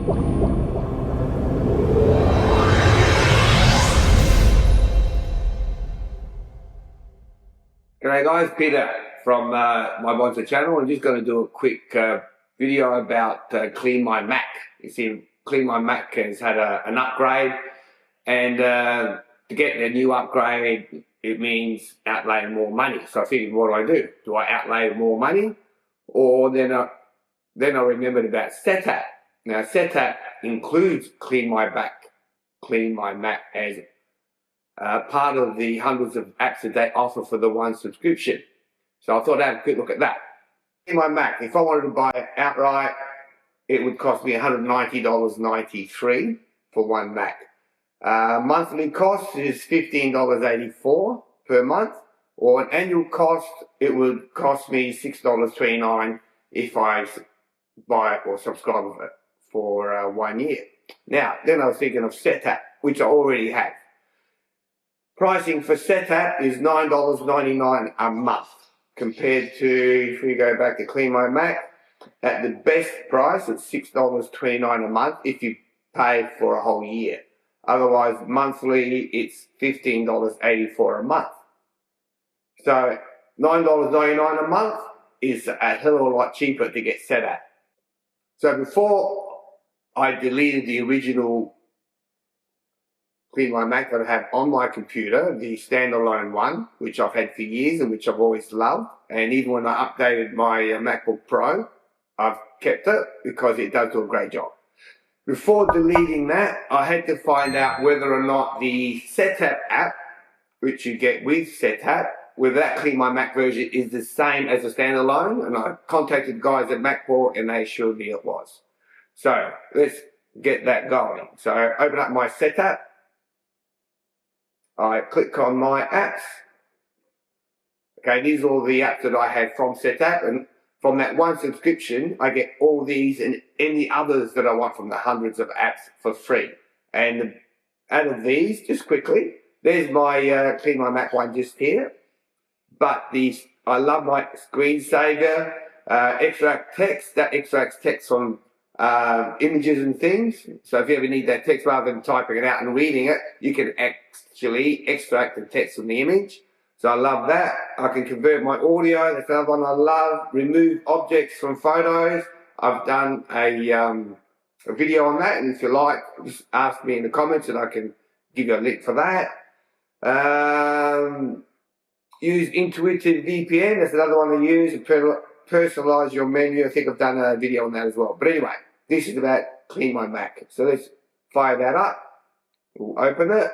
G'day guys, Peter from my Bonza channel. I'm just going to do a quick video about Clean My Mac. You see, Clean My Mac has had an upgrade, and to get a new upgrade, it means outlaying more money. So I figured, what do? Do I outlay more money? Or then I remembered about Setapp. Now Setapp includes Clean My Mac as part of the hundreds of apps that they offer for the one subscription. So I thought I'd have a quick look at that. In my Mac, if I wanted to buy it outright, it would cost me $190.93 for one Mac. Monthly cost is $15.84 per month, or an annual cost, it would cost me $6.29 if I buy it or subscribe with it for 1 year. Now, then I was thinking of Setapp, which I already have. Pricing for Setapp is $9.99 a month, compared to, if we go back to Clean My Mac, at the best price, it's $6.29 a month if you pay for a whole year. Otherwise, monthly, it's $15.84 a month. So $9.99 a month is a hell of a lot cheaper to get Setapp. So before I deleted the original Clean My Mac that I have on my computer, the standalone one, which I've had for years and which I've always loved. And even when I updated my MacBook Pro, I've kept it because it does do a great job. Before deleting that, I had to find out whether or not the Setapp app, which you get with Setapp, whether that Clean My Mac version is the same as a standalone. And I contacted guys at MacBook and they assured me it was. So let's get that going. So I open up my Setapp. I click on my apps. Okay, these are all the apps that I have from Setapp, and from that one subscription, I get all these and any others that I want from the hundreds of apps for free. And out of these, just quickly, there's my Clean My Mac one just here. But I love my screensaver, extract text, that extracts text from images and things. So if you ever need that text, rather than typing it out and reading it, you can actually extract the text from the image. So I love that. I can convert my audio. That's another one I love. Remove objects from photos. I've done a video on that, and if you like, just ask me in the comments and I can give you a link for that. Use intuitive VPN. That's another one I use. Personalize your menu. I think I've done a video on that as well. But anyway, this is about Clean My Mac. So let's fire that up. We'll open it.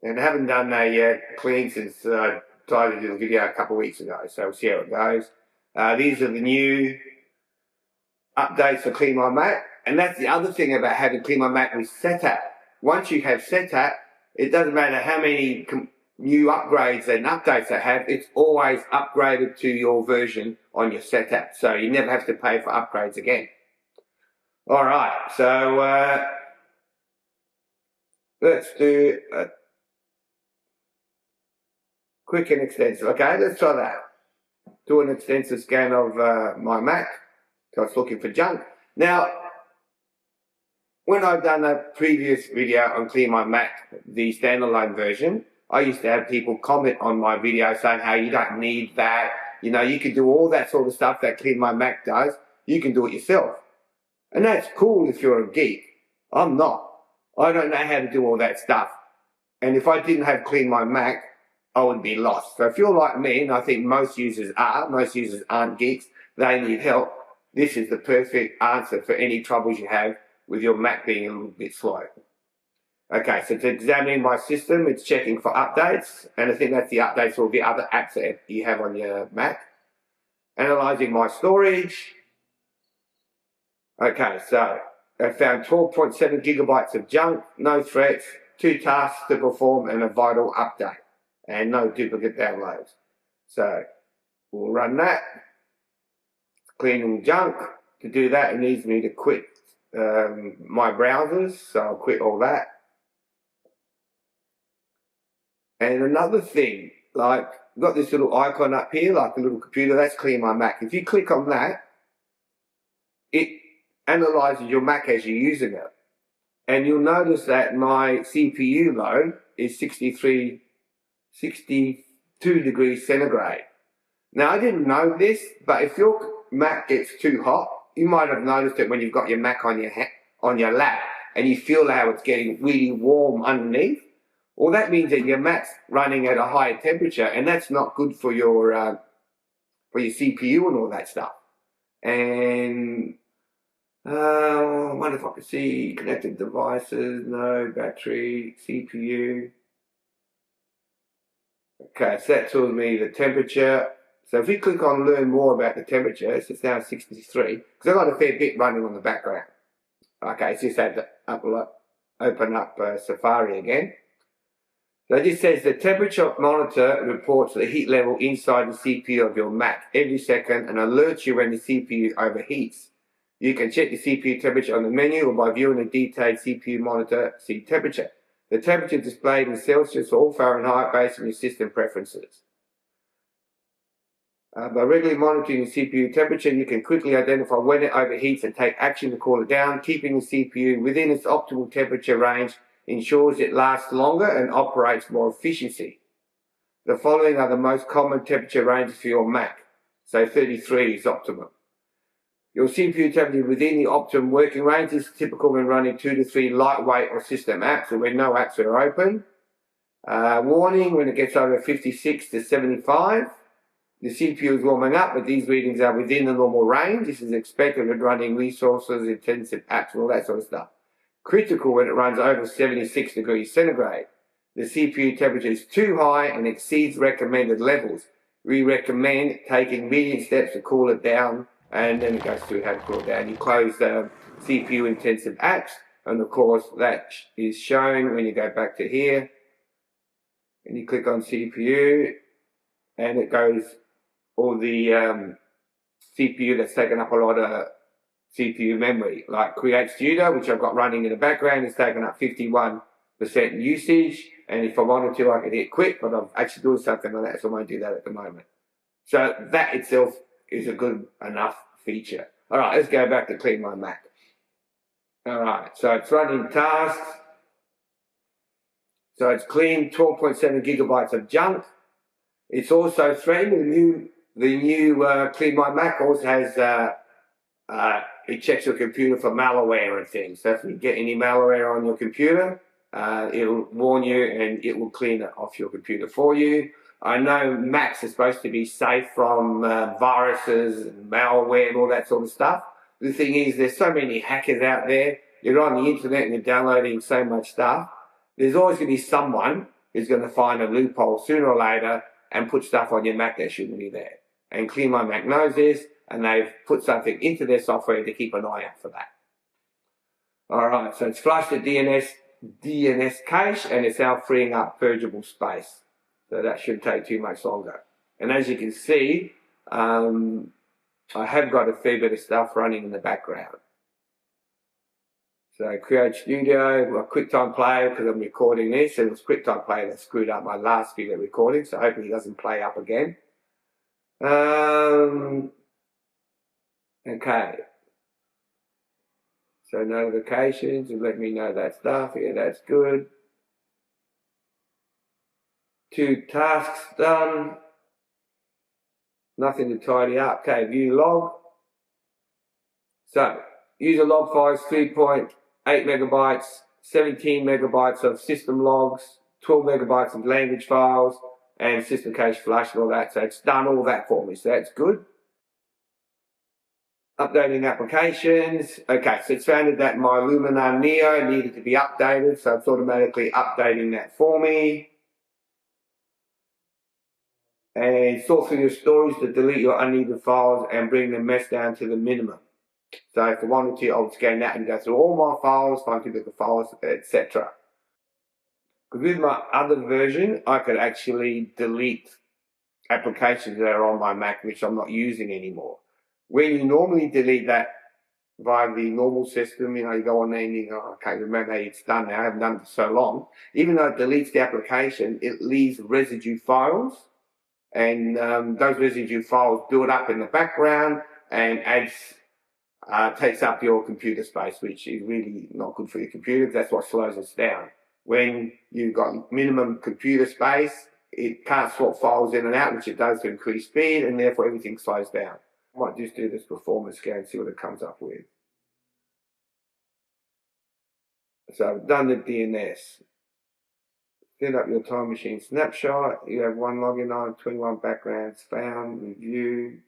And I haven't done a clean since I tried to do the video a couple of weeks ago. So we'll see how it goes. These are the new updates for Clean My Mac. And that's the other thing about having Clean My Mac with Setapp. Once you have Setapp, it doesn't matter how many new upgrades and updates they have, it's always upgraded to your version on your Setapp. So you never have to pay for upgrades again. Alright, so let's do a quick and extensive. Okay, let's try that. Do an extensive scan of my Mac. So it's looking for junk. Now, when I've done a previous video on Clean My Mac, the standalone version, I used to have people comment on my video saying, hey, you don't need that. You know, you can do all that sort of stuff that Clean My Mac does. You can do it yourself. And that's cool if you're a geek. I'm not. I don't know how to do all that stuff. And if I didn't have Clean My Mac, I would be lost. So if you're like me, and I think most users aren't geeks, they need help, this is the perfect answer for any troubles you have with your Mac being a little bit slow. Okay, so it's examining my system, it's checking for updates, and I think that's the updates for the other apps that you have on your Mac. Analyzing my storage. Okay, so I found 12.7 gigabytes of junk, no threats, 2 tasks to perform, and a vital update, and no duplicate downloads. So we'll run that. Cleaning junk. To do that, it needs me to quit my browsers, so I'll quit all that. And another thing, like, I've got this little icon up here, like a little computer, that's Clean My Mac. If you click on that, it analyzes your Mac as you're using it. And you'll notice that my CPU load is 62 degrees centigrade. Now, I didn't know this, but if your Mac gets too hot, you might have noticed it when you've got your Mac on your lap and you feel how it's getting really warm underneath. Well, that means that your Mac's running at a higher temperature, and that's not good for your CPU and all that stuff. And I wonder if I can see connected devices. No, battery, CPU. Okay, so that tells me the temperature. So if we click on learn more about the temperature, it's now 63, because I've got a fair bit running on the background. Okay, so just had to open up Safari again. So it just says the temperature monitor reports the heat level inside the CPU of your Mac every second and alerts you when the CPU overheats. You can check the CPU temperature on the menu or by viewing the detailed CPU monitor, see temperature. The temperature is displayed in Celsius or Fahrenheit based on your system preferences. By regularly monitoring the CPU temperature, you can quickly identify when it overheats and take action to cool it down. Keeping the CPU within its optimal temperature range ensures it lasts longer and operates more efficiently. The following are the most common temperature ranges for your Mac. So 33 is optimum. Your CPU temperature within the optimum working range is typical when running 2 to 3 lightweight or system apps or when no apps are open. Warning when it gets over 56 to 75. The CPU is warming up, but these readings are within the normal range. This is expected when running resources, intensive apps, and all that sort of stuff. Critical when it runs over 76 degrees centigrade. The CPU temperature is too high and exceeds recommended levels. We recommend taking immediate steps to cool it down, and then it goes through how to cool it down. You close the CPU intensive apps, and of course that is shown when you go back to here, and you click on CPU, and it goes all the CPU that's taken up a lot of CPU memory, like Create Studio, which I've got running in the background, is taking up 51% usage. And if I wanted to, I could hit quit, but I'm actually doing something like that, so I won't do that at the moment. So that itself is a good enough feature. All right, let's go back to clean my Mac. All right, so it's running tasks. So it's clean 12.7 gigabytes of junk. It's also threatening the new Clean My Mac also has it checks your computer for malware and things. So if you get any malware on your computer, it'll warn you and it will clean it off your computer for you. I know Macs are supposed to be safe from viruses and malware and all that sort of stuff. The thing is, there's so many hackers out there. You're on the internet and you're downloading so much stuff. There's always going to be someone who's going to find a loophole sooner or later and put stuff on your Mac that shouldn't be there. And Clean My Mac knows this, and they've put something into their software to keep an eye out for that. Alright, so it's flushed the DNS cache, and it's now freeing up purgeable space. So that shouldn't take too much longer. And as you can see, I have got a fair bit of stuff running in the background. So Create Studio, well, QuickTime Player, because I'm recording this, and it was QuickTime Player that screwed up my last video recording, so hopefully it doesn't play up again. Okay. So notifications will let me know that stuff. Yeah, that's good. 2 tasks done. Nothing to tidy up. Okay, view log. So, user log files 3.8 megabytes, 17 megabytes of system logs, 12 megabytes of language files, and system cache flush and all that. So it's done all that for me. So that's good. Updating applications. Okay, so it's found that my Luminar Neo needed to be updated, so it's automatically updating that for me. And sort through your storage to delete your unneeded files and bring the mess down to the minimum. So if I wanted to, I would scan that and go through all my files, find duplicate files, etc. With my other version, I could actually delete applications that are on my Mac which I'm not using anymore. When you normally delete that via the normal system, you go on there and you go, okay, remember it's done now, I haven't done it for so long. Even though it deletes the application, it leaves residue files, and those residue files build up in the background and adds takes up your computer space, which is really not good for your computer. That's what slows us down. When you've got minimum computer space, it can't swap files in and out, which it does to increase speed, and therefore everything slows down. I might just do this performance scan and see what it comes up with. So I've done the DNS. Set up your time machine snapshot. You have 1 login on, 21 backgrounds found, review.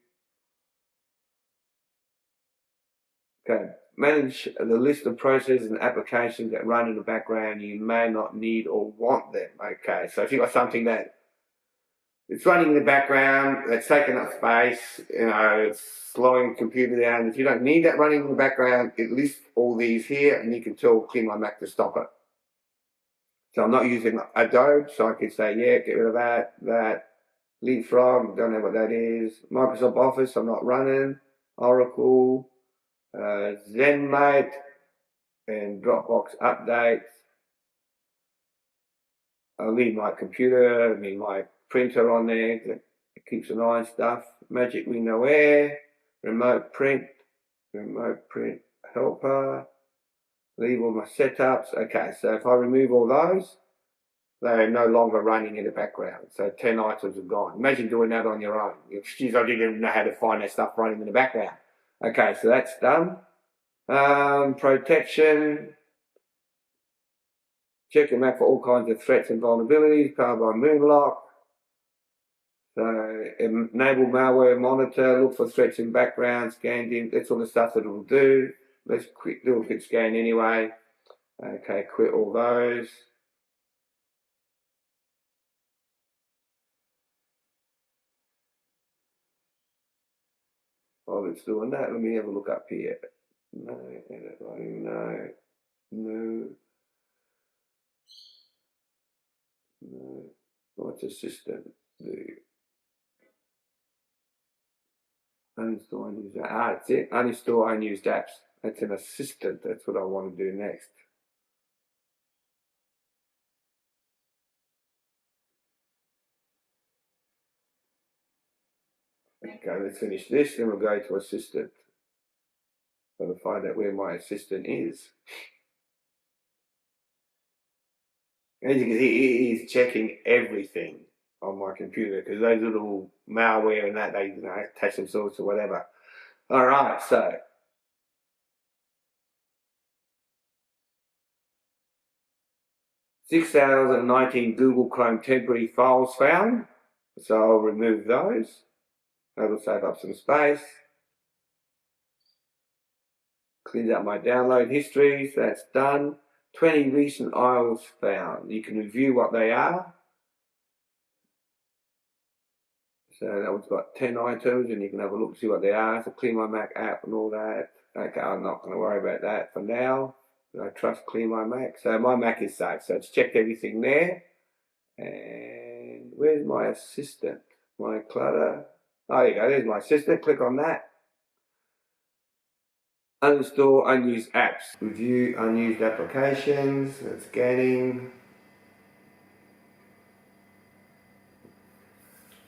Okay, manage the list of processes and applications that run in the background. You may not need or want them. Okay, so if you've got something that it's running in the background, that's taking up space, it's slowing the computer down. If you don't need that running in the background, it lists all these here, and you can tell Clean My Mac to stop it. So I'm not using Adobe, so I could say, yeah, get rid of that. Leapfrog, don't know what that is. Microsoft Office, I'm not running. Oracle, ZenMate, and Dropbox updates. I'll leave my computer, my printer on there, it keeps an eye on stuff. Magic Window Air, remote print helper, leave all my setups. Okay, so if I remove all those, they're no longer running in the background. So 10 items are gone. Imagine doing that on your own. Excuse, I didn't even know how to find that stuff running in the background. Okay, so that's done. Protection. Check your Mac for all kinds of threats and vulnerabilities, powered by Moonlock. So enable malware monitor, look for threats in background, scan in, that's all the stuff that it will do. Let's do a quick scan anyway. Okay, quit all those. While it's doing that, let me have a look up here. No, what's assistant do? Uninstall unused apps. That's it. Uninstall unused apps. That's an assistant. That's what I want to do next. Okay, let's finish this, then we'll go to assistant. Gotta find out where my assistant is. As you can see, it is checking everything on my computer because those little malware and that, they attach themselves to whatever. All right, so 6,019 Google Chrome temporary files found. So I'll remove those. That'll save up some space. Cleans up my download history, so that's done. 20 recent files found. You can review what they are. So that one's got 10 items, and you can have a look and see what they are. So Clean My Mac app and all that. Okay, I'm not going to worry about that for now. I trust Clean My Mac. So my Mac is safe. So it's checked everything there. And where's my assistant? My clutter. Oh, there you go. There's my assistant. Click on that. Uninstall unused apps. Review unused applications. Scanning.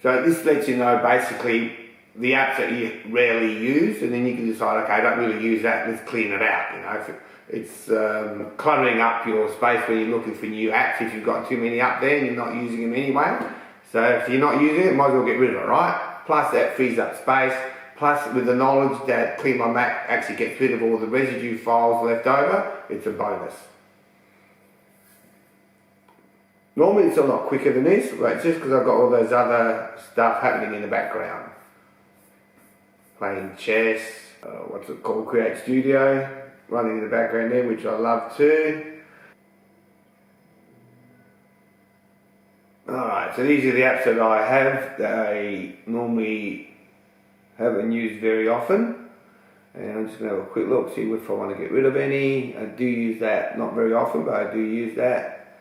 So this lets you know basically the apps that you rarely use, and then you can decide, okay, I don't really use that, let's clean it out. If it's cluttering up your space when you're looking for new apps. If you've got too many up there and you're not using them anyway. So if you're not using it, might as well get rid of it, right? Plus that frees up space. Plus, with the knowledge that Clean My Mac actually gets rid of all the residue files left over, it's a bonus. Normally it's a lot quicker than this, but just because I've got all those other stuff happening in the background. Playing chess, what's it called, Create Studio, running in the background there, which I love too. Alright, so these are the apps that I have that I normally haven't used very often, and I'm just going to have a quick look, see if I want to get rid of any. I do use that, not very often, but I do use that.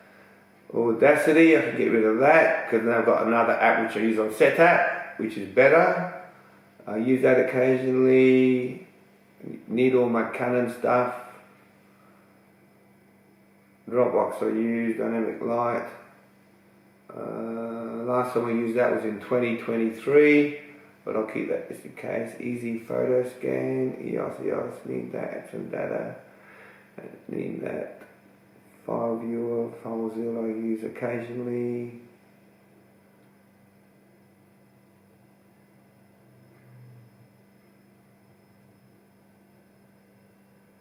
Audacity, I can get rid of that because now I've got another app which I use on Setapp, which is better. I use that occasionally. Need all my Canon stuff. Dropbox I use, Dynamic Light. Last time I used that was in 2023. but I'll keep that just in case. Easy photo scan, EOS, need that, add some data, need that file viewer, FileZilla I use occasionally.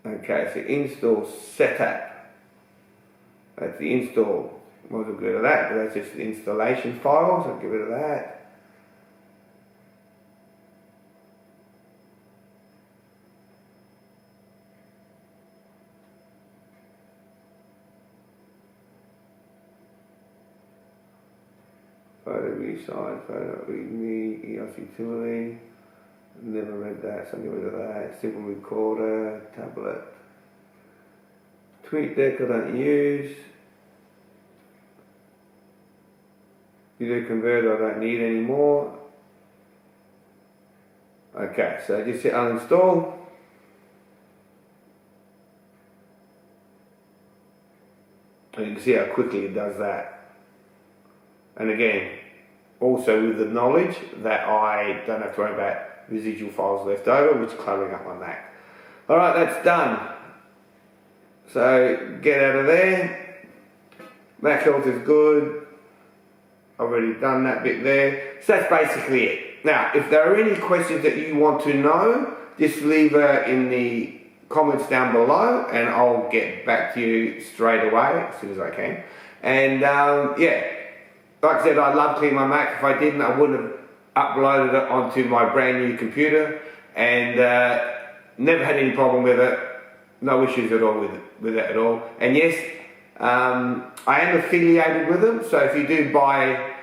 Okay, so install Setapp. That's the install. Wasn't good at that, but that's just the installation files. I'll get rid of that. Photo resize, photo readme, EOS utility. Never read that, so I'll get rid of that. Simple recorder, tablet. TweetDeck I don't use. Video converter I don't need anymore. Okay, so just hit uninstall. And you can see how quickly it does that. And again, also with the knowledge that I don't have to worry about residual files left over, which is cluttering up my Mac. Alright, that's done. So get out of there. Mac health is good. I've already done that bit there. So that's basically it. Now, if there are any questions that you want to know, just leave it in the comments down below and I'll get back to you straight away as soon as I can. And yeah, like I said, I love cleaning my Mac. If I didn't, I wouldn't have uploaded it onto my brand new computer, and never had any problem with it. No issues at all with it at all. And yes, I am affiliated with them, so if you do buy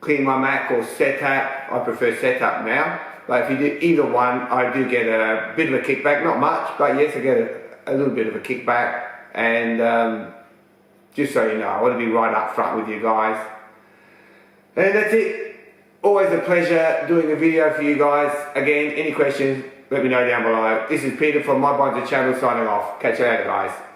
Clean My Mac or Setapp, I prefer Setapp now, but if you do either one, I do get a bit of a kickback, not much, but yes, I get a little bit of a kickback. And just so you know, I want to be right up front with you guys. And that's it. Always a pleasure doing a video for you guys. Again, any questions, let me know down below. This is Peter from My Bonds channel signing off. Catch you later, guys.